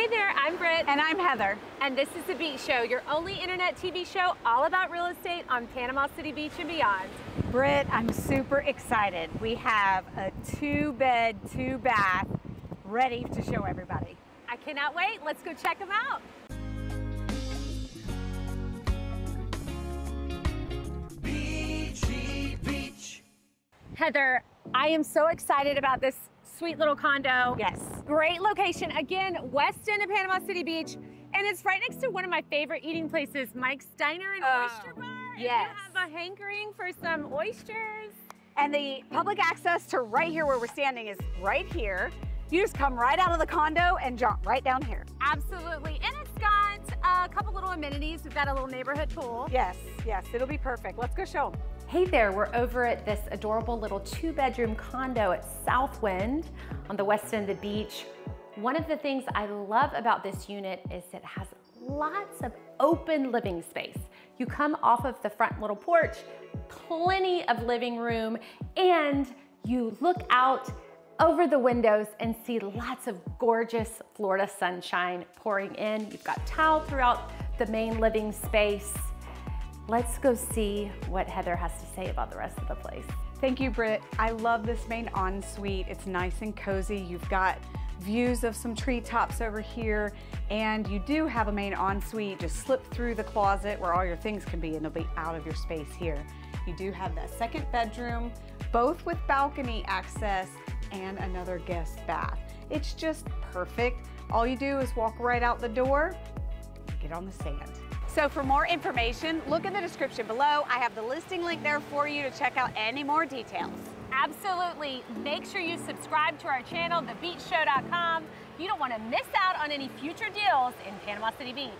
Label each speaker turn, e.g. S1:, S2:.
S1: Hey there, I'm Britt.
S2: And I'm Heather.
S1: And this is The Beach Show, your only internet TV show all about real estate on Panama City Beach and beyond.
S2: Britt, I'm super excited. We have a 2-bed, 2-bath ready to show everybody.
S1: I cannot wait. Let's go check them out.
S3: Beachy Beach.
S1: Heather, I am so excited about this sweet little condo.
S2: Yes.
S1: Great location. Again, west end of Panama City Beach. And it's right next to one of my favorite eating places, Mike's Diner and Oyster Bar.
S2: Yes.
S1: If you have a hankering for some oysters.
S2: And the public access to right here where we're standing is right here. You just come right out of the condo and jump right down here.
S1: Absolutely. And it's got a couple little amenities. We've got a little neighborhood pool.
S2: Yes, it'll be perfect. Let's go show them.
S1: Hey there, we're over at this adorable little 2-bedroom condo at Southwind on the west end of the beach. One of the things I love about this unit is it has lots of open living space. You come off of the front little porch, plenty of living room, and you look out over the windows and see lots of gorgeous Florida sunshine pouring in. You've got tile throughout the main living space. Let's go see what Heather has to say about the rest of the place.
S2: Thank you, Britt. I love this main ensuite. It's nice and cozy. You've got views of some treetops over here, and you do have a main ensuite. Just slip through the closet where all your things can be, and they'll be out of your space here. You do have that second bedroom, both with balcony access and another guest bath. It's just perfect. All you do is walk right out the door and get on the sand. So for more information, look in the description below. I have the listing link there for you to check out any more details.
S1: Absolutely. Make sure you subscribe to our channel, thebeachshow.com. You don't want to miss out on any future deals in Panama City Beach.